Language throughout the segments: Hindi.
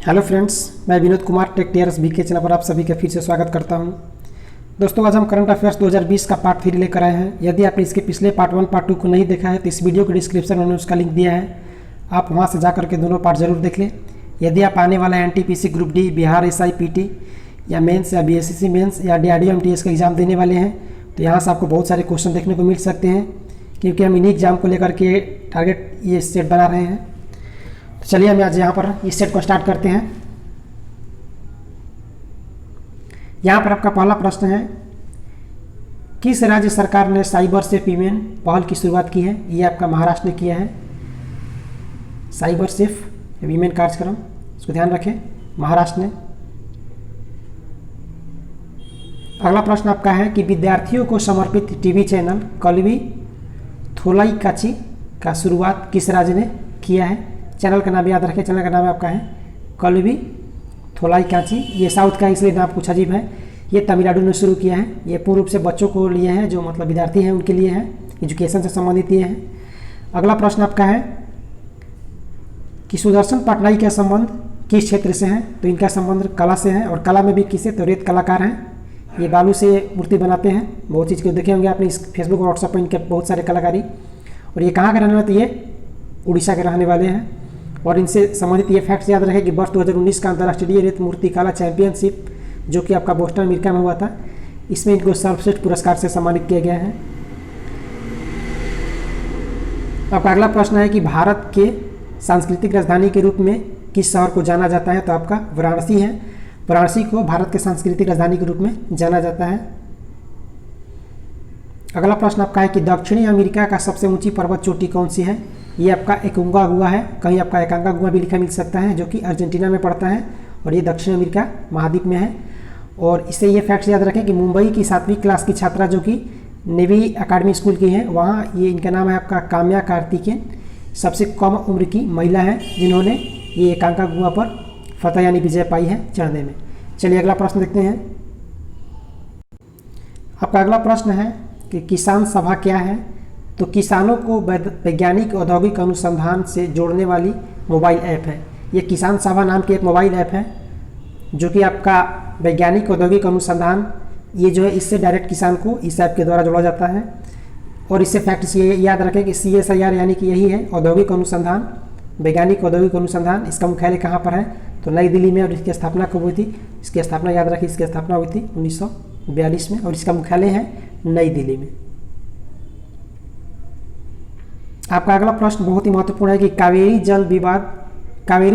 हेलो फ्रेंड्स, मैं Vinod Kumar tech TRS B के चैनल पर आप सभी का फिर से स्वागत करता हूं। दोस्तों, आज हम करंट अफेयर्स 2020 का पार्ट 3 लेकर आए हैं। यदि आपने इसके पिछले पार्ट 1 पार्ट 2 को नहीं देखा है तो इस वीडियो के डिस्क्रिप्शन में उसका लिंक दिया है, आप वहां से जा करके दोनों पार्ट जरूर देख लें। यदि आप आने वाला NTPC group D, Bihar SIPT या मेन्स या BSCC मेन्स या DRDO MTS का एग्ज़ाम देने वाले हैं तो यहाँ से आपको बहुत सारे क्वेश्चन देखने को मिल सकते हैं, क्योंकि हम इन्हीं एग्जाम को लेकर के टारगेट ये सेट बना रहे हैं। तो चलिए हम आज यहाँ पर इस सेट को स्टार्ट करते हैं। यहाँ पर आपका पहला प्रश्न है, किस राज्य सरकार ने साइबर सेफ वीमेन पहल की शुरुआत की है? ये आपका महाराष्ट्र ने किया है। साइबर सेफ वीमेन कार्यक्रम, इसको ध्यान रखें, महाराष्ट्र ने। अगला प्रश्न आपका है कि विद्यार्थियों को समर्पित टीवी चैनल कलवी थोलाइकाची का शुरुआत किस राज्य ने किया है? चैनल का नाम याद रखें, चैनल का नाम आपका है कलवी थोलाइकाची। ये साउथ का, इसलिए नाम कुछ अजीब है। ये तमिलनाडु ने शुरू किया है। ये पूर्ण रूप से बच्चों को लिए हैं, जो मतलब विद्यार्थी हैं उनके लिए है, एजुकेशन से संबंधित ये है। अगला प्रश्न आपका है कि सुदर्शन पटनायक का संबंध किस क्षेत्र से है? तो इनका संबंध कला से है, और कला में भी किसे? तो रेत कलाकार हैं। ये बालू से मूर्ति बनाते हैं। बहुत चीज़ को देखे होंगे आपने इस फेसबुक और व्हाट्सएप पर इनके बहुत सारे कलाकारी। और ये कहाँ के रहने वाले? ये उड़ीसा के रहने वाले हैं। और इनसे संबंधित ये फैक्ट्स याद रखें कि वर्ष 2019 का अंतर्राष्ट्रीय रेत मूर्ति कला चैंपियनशिप, जो कि आपका बोस्टन अमेरिका में हुआ था, इसमें इनको सर्वश्रेष्ठ पुरस्कार से सम्मानित किया गया है। आपका अगला प्रश्न है कि भारत के सांस्कृतिक राजधानी के रूप में किस शहर को जाना जाता है? तो आपका वाराणसी है। वाराणसी को भारत के सांस्कृतिक राजधानी के रूप में जाना जाता है। अगला प्रश्न आपका है कि दक्षिणी अमेरिका का सबसे ऊंची पर्वत चोटी कौन सी है? ये आपका एकोंकागुआ है। कहीं आपका एकांकागुआ भी लिखा मिल सकता है, जो कि अर्जेंटीना में पड़ता है, और ये दक्षिण अमेरिका महाद्वीप में है। और इससे ये फैक्ट्स याद रखें कि मुंबई की 7वीं क्लास की छात्रा, जो कि नेवी अकादमी स्कूल की है, वहाँ ये इनका नाम है आपका काम्या कार्तिकेयन, सबसे कम उम्र की महिला है जिन्होंने ये एकांकागुआ पर फतह यानी विजय पाई है चढ़ने में। चलिए अगला प्रश्न देखते हैं। आपका अगला प्रश्न है कि किसान सभा क्या है? तो किसानों को वैज्ञानिक औद्योगिक अनुसंधान से जोड़ने वाली मोबाइल ऐप है। ये किसान सभा नाम की एक मोबाइल ऐप है, जो कि आपका वैज्ञानिक औद्योगिक अनुसंधान, ये जो है इससे डायरेक्ट किसान को इस ऐप के द्वारा जोड़ा जाता है। और इससे फैक्ट्स ये याद रखें कि CSIR यानी कि यही है औद्योगिक अनुसंधान, वैज्ञानिक औद्योगिक अनुसंधान। इसका मुख्यालय कहाँ पर है? तो नई दिल्ली में। और इसकी स्थापना कब हुई थी? इसकी स्थापना याद रखिए, इसकी स्थापना हुई थी 1942 में, और इसका मुख्यालय है नई दिल्ली में। आपका अगला प्रश्न बहुत ही महत्वपूर्ण है कि कावेरी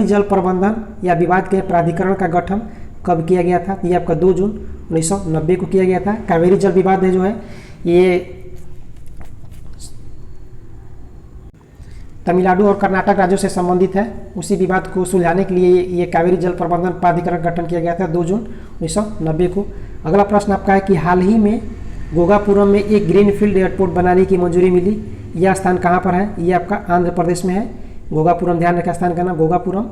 जल प्रबंधन या विवाद के प्राधिकरण का गठन कब किया गया था? ये आपका 2 जून 1990 को किया गया था। कावेरी जल विवाद है जो है ये तमिलनाडु और कर्नाटक राज्यों से संबंधित है। उसी विवाद को सुलझाने के लिए ये कावेरी जल प्रबंधन प्राधिकरण गठन किया गया था 2 जून 1990 को। अगला प्रश्न आपका है कि हाल ही में गोगापुरम में एक ग्रीनफील्ड एयरपोर्ट बनाने की मंजूरी मिली। यह स्थान कहाँ पर है? ये आपका आंध्र प्रदेश में है। गोगापुरम, ध्यान रखें स्थान का नाम गोगापुरम,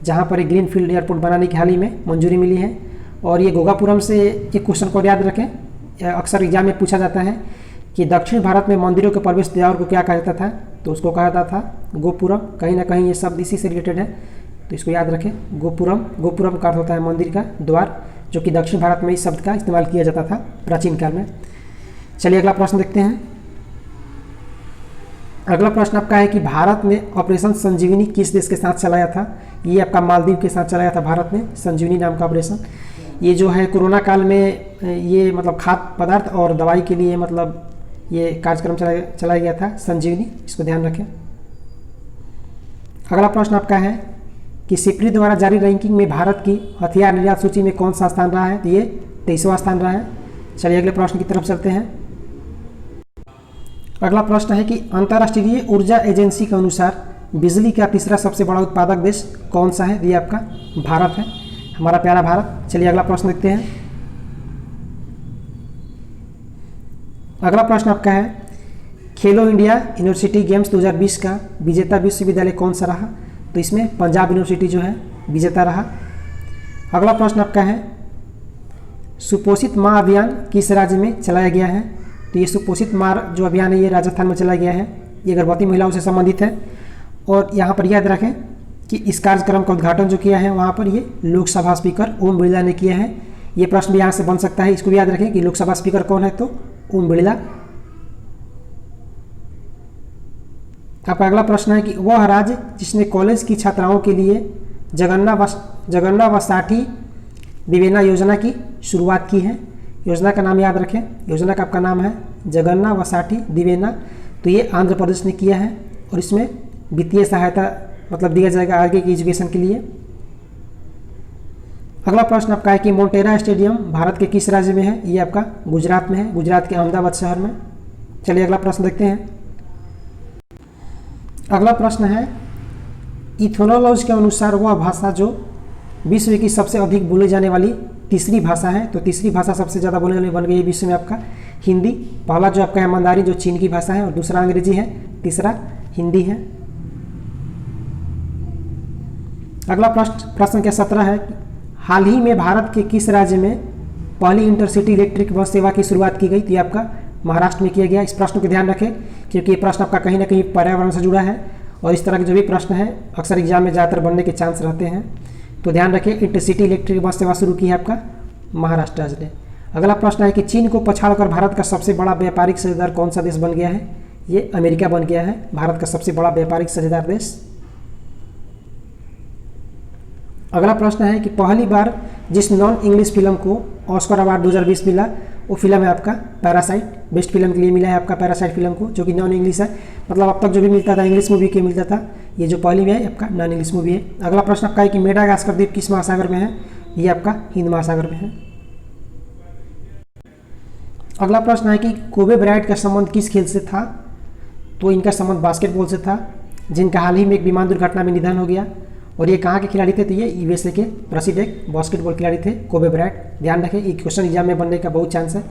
जहाँ पर एक ग्रीनफील्ड एयरपोर्ट बनाने की हाल ही में मंजूरी मिली है। और ये गोगापुरम से एक क्वेश्चन को याद रखें, अक्सर एग्जाम में पूछा जाता है कि दक्षिण भारत में मंदिरों के प्रवेश द्वार को क्या कहा जाता था? तो उसको कहा जाता था गोपुरम। कहीं ना कहीं ये शब्द इसी से रिलेटेड है, तो इसको याद रखें, गोपुरम। गोपुरम का अर्थ होता है मंदिर का द्वार, जो कि दक्षिण भारत में इस शब्द का इस्तेमाल किया जाता था प्राचीन काल में। चलिए अगला प्रश्न देखते हैं। अगला प्रश्न आपका है कि भारत ने ऑपरेशन संजीवनी किस देश के साथ चलाया था? ये आपका मालदीव के साथ चलाया था भारत ने, संजीवनी नाम का ऑपरेशन। ये जो है कोरोना काल में ये मतलब खाद्य पदार्थ और दवाई के लिए मतलब ये कार्यक्रम चलाया गया था, संजीवनी, इसको ध्यान रखें। अगला प्रश्न आपका है कि सिप्री द्वारा जारी रैंकिंग में भारत की हथियार निर्यात सूची में कौन सा स्थान रहा है? तो ये 23वां स्थान रहा है। चलिए अगले प्रश्न की तरफ चलते हैं। अगला प्रश्न है कि अंतर्राष्ट्रीय ऊर्जा एजेंसी के अनुसार बिजली का तीसरा सबसे बड़ा उत्पादक देश कौन सा है? ये आपका भारत है, हमारा प्यारा भारत। चलिए अगला प्रश्न देखते हैं। अगला प्रश्न आपका है खेलो इंडिया यूनिवर्सिटी गेम्स 2020 का विजेता विश्वविद्यालय कौन सा रहा? तो इसमें पंजाब यूनिवर्सिटी जो है विजेता रहा। अगला प्रश्न आपका है सुपोषित माँ अभियान किस राज्य में चलाया गया है? तो ये सुपोषित माँ जो अभियान है ये राजस्थान में चलाया गया है। ये गर्भवती महिलाओं से संबंधित है। और यहाँ पर याद रखें कि इस कार्यक्रम का उद्घाटन जो किया है वहाँ पर ये लोकसभा स्पीकर ओम बिरला ने किया है। ये प्रश्न भी यहाँ से बन सकता है, इसको भी याद रखें कि लोकसभा स्पीकर कौन है, तो ओम बिरला। आपका अगला प्रश्न है कि वह राज्य जिसने कॉलेज की छात्राओं के लिए जगन्ना वसाठी दिवेना योजना की शुरुआत की है। योजना का नाम याद रखें, योजना का आपका नाम है जगन्ना वसाठी दिवेना। तो ये आंध्र प्रदेश ने किया है और इसमें वित्तीय सहायता मतलब दिया जाएगा आगे की एजुकेशन के लिए। अगला प्रश्न आपका है कि मोटेरा स्टेडियम भारत के किस राज्य में है। ये आपका गुजरात में है, गुजरात के अहमदाबाद शहर में। चलिए अगला प्रश्न देखते हैं। अगला प्रश्न है इथोनोलॉजी के अनुसार वह भाषा जो विश्व की सबसे अधिक बोली जाने वाली तीसरी भाषा है। तो तीसरी भाषा सबसे ज़्यादा बोलने वाली बन गई है विश्व में आपका हिंदी। पहला जो आपका है मंदारी जो चीन की भाषा है और दूसरा अंग्रेजी है, तीसरा हिंदी है। अगला प्रश्न क्या 17 है, हाल ही में भारत के किस राज्य में पहली इंटरसिटी इलेक्ट्रिक बस सेवा की शुरुआत की गई। तो ये आपका महाराष्ट्र में किया गया। इस प्रश्न को ध्यान रखें क्योंकि ये प्रश्न आपका कहीं ना कहीं पर्यावरण से जुड़ा है और इस तरह के जो भी प्रश्न है अक्सर एग्जाम में ज़्यादातर बनने के चांस रहते हैं। तो ध्यान रखें, इंटरसिटी इलेक्ट्रिक बस सेवा शुरू की है आपका महाराष्ट्र राज्य ने। अगला प्रश्न है कि चीन को पछाड़कर भारत का सबसे बड़ा व्यापारिक साझेदार कौन सा देश बन गया है। ये अमेरिका बन गया है भारत का सबसे बड़ा व्यापारिक साझेदार देश। अगला प्रश्न है कि पहली बार जिस नॉन इंग्लिश फिल्म को ऑस्कर अवार्ड 2020 मिला वो फिल्म है आपका पैरासाइट। बेस्ट फिल्म के लिए मिला है आपका पैरासाइट फिल्म को, जो कि नॉन इंग्लिश है। मतलब अब तक जो भी मिलता था इंग्लिश मूवी के मिलता था, ये जो पहली में है आपका नॉन इंग्लिश मूवी है। अगला प्रश्न आपका है कि मेडागास्कर द्वीप किस महासागर में है। ये आपका हिंद महासागर में है। अगला प्रश्न है कि कोबे ब्रायंट का संबंध किस खेल से था। तो इनका संबंध बास्केटबॉल से था, जिनका हाल ही में एक विमान दुर्घटना में निधन हो गया। और ये कहाँ के खिलाड़ी थे, तो ये यूएसए के प्रसिद्ध एक बास्केटबॉल खिलाड़ी थे कोबे ब्रायंट। ध्यान रखें, ये क्वेश्चन एग्जाम में बनने का बहुत चांस है।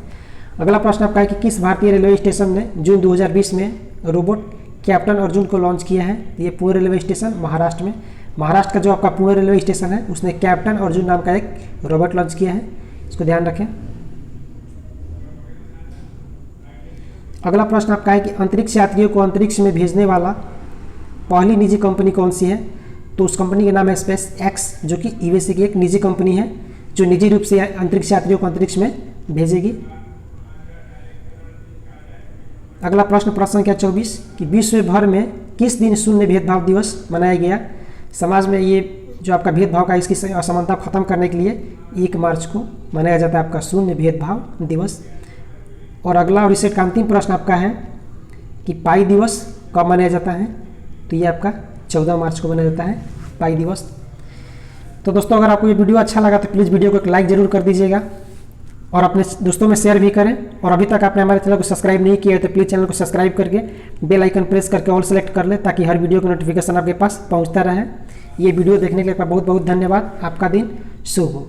अगला प्रश्न आपका है कि किस भारतीय रेलवे स्टेशन ने जून 2020 में रोबोट कैप्टन अर्जुन को लॉन्च किया है। ये पुणे रेलवे स्टेशन महाराष्ट्र में। महाराष्ट्र का जो आपका पुणे रेलवे स्टेशन है उसने कैप्टन अर्जुन नाम का एक रोबोट लॉन्च किया है, इसको ध्यान रखें। अगला प्रश्न आपका है कि अंतरिक्ष यात्रियों को अंतरिक्ष में भेजने वाला पहली निजी कंपनी कौन सी है। तो उस कंपनी का नाम है स्पेस एक्स, जो कि यूएसए की एक निजी कंपनी है जो निजी रूप से अंतरिक्ष यात्रियों को अंतरिक्ष में भेजेगी। अगला प्रश्न संख्या 24 कि विश्व भर में किस दिन शून्य भेदभाव दिवस मनाया गया। समाज में ये जो आपका भेदभाव का इसकी असमानता खत्म करने के लिए 1 मार्च को मनाया जाता है आपका शून्य भेदभाव दिवस। और अगला और इसे का अंतिम प्रश्न आपका है कि पाई दिवस कब मनाया जाता है। तो ये आपका 14 मार्च को मनाया जाता है पाई दिवस। तो दोस्तों अगर आपको ये वीडियो अच्छा लगा तो प्लीज़ वीडियो को एक लाइक जरूर कर दीजिएगा और अपने दोस्तों में शेयर भी करें। और अभी तक आपने हमारे चैनल को सब्सक्राइब नहीं किया है तो प्लीज़ चैनल को सब्सक्राइब करके बेल आइकन प्रेस करके ऑल सेलेक्ट कर ले, ताकि हर वीडियो का नोटिफिकेशन आपके पास पहुंचता रहे। ये वीडियो देखने के लिए बहुत बहुत धन्यवाद। आपका दिन शुभ हो।